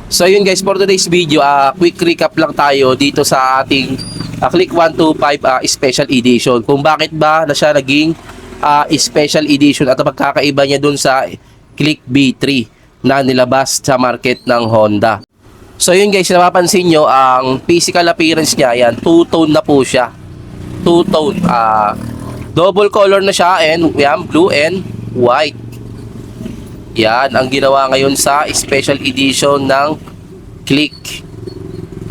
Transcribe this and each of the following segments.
So yun guys, for today's video, quick recap lang tayo dito sa ating Click 125 Special Edition. Kung bakit ba na siya naging Special Edition at magkakaiba niya dun sa Click B3 na nilabas sa market ng Honda. So yun guys, napapansin nyo, ang physical appearance niya, yan, two-tone na po siya. Two-tone, double color na siya, and yan, blue and white. Yan ang ginawa ngayon sa special edition ng Click.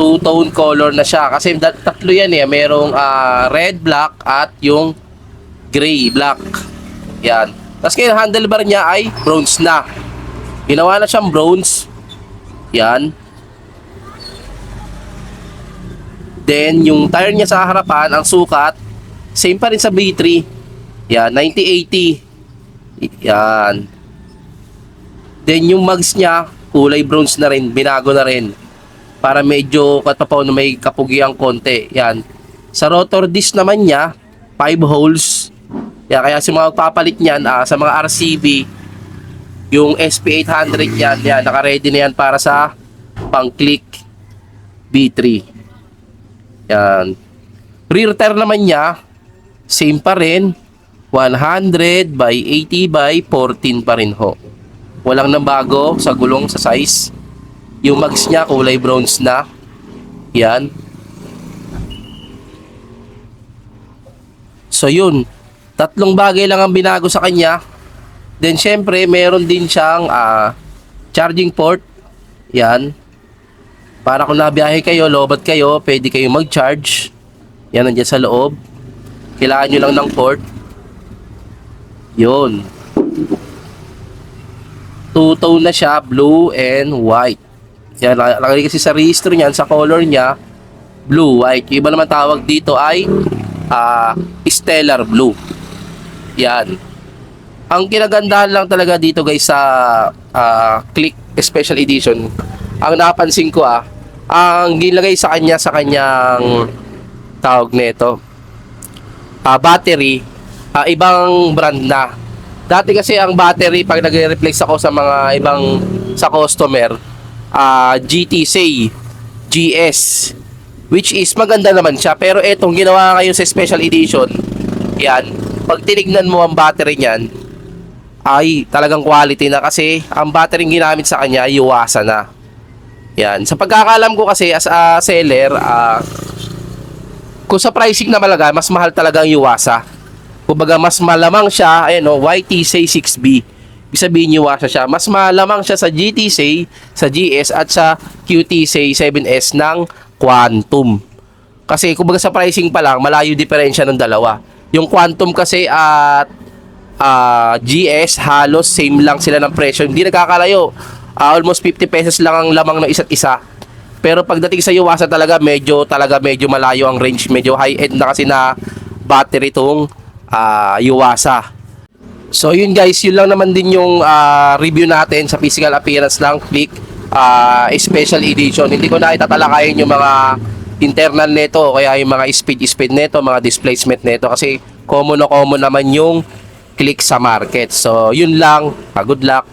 Two-tone color na siya. Kasi tatlo yan eh. Merong red, black at yung gray, black. Yan. Tapos ngayon handlebar niya ay bronze na. Ginawa na siyang bronze. Yan. Then yung tire niya sa harapan, ang sukat, same pa rin sa B3. Yan, 90/80. Yan. Then yung mugs niya, kulay bronze na rin, binago na rin. Para medyo kahit pa paano may kapugiang konti. Yan. Sa rotor disc naman niya, 5 holes. Yan, kaya sa mga magpapalit niyan, sa mga RCB, yung SP800 yan, yan, naka-ready na yan para sa pang-Click B3. Yan. Rear tire naman niya, same pa rin, 100/80/14 pa rin ho. Walang nabago sa gulong, sa size. Yung mags niya kulay bronze na. Yan. So yun, tatlong bagay lang ang binago sa kanya. Then syempre meron din siyang charging port. Yan. Para kung nabiyahe kayo, lobat kayo, pwede kayo mag-charge. Yan, nandiyan sa loob. Kailangan nyo lang ng port. Yun. Two-tone na siya, blue and white. Yan, nakalagay kasi sa registro niyan, sa color niya, blue, white. Yung iba naman tawag dito ay stellar blue. Yan. Ang kinagandahan lang talaga dito guys sa Click Special Edition, ang napansin ko ang gilagay sa kanya sa kanyang tawag nito, battery, ibang brand na. Dati kasi ang battery, pag nagre-replace ako sa mga ibang sa customer, GTC, GS, which is maganda naman siya. Pero etong ginawa ngayon sa special edition, yan, pag tinignan mo ang battery niyan, ay talagang quality na, kasi ang battery ginamit sa kanya ay Yuasa na. Yan, sa pagkakaalam ko kasi as a seller, kung sa pricing na malaga, mas mahal talaga ang Yuasa. Kumbaga mas malamang siya, YTC 6B. Ibig sabihin Yuasa siya. Mas malamang siya sa GTC, sa GS at sa QTC 7S ng Quantum. Kasi kumbaga sa pricing pa lang, malayo diferensya ng dalawa. Yung Quantum kasi at GS halos same lang sila ng presyo. Hindi nagkakalayo. Almost 50 pesos lang ang lamang ng isa't isa. Pero pagdating sa Yuasa talaga medyo malayo ang range. Medyo high end na kasi na battery tong Yuasa. So yun guys, yun lang naman din yung review natin sa physical appearance ng Click Special Edition. Hindi ko na itatalakayin yung mga internal nito, kaya yung mga speed nito, mga displacement nito, kasi common na common naman yung Click sa market. So yun lang, good luck.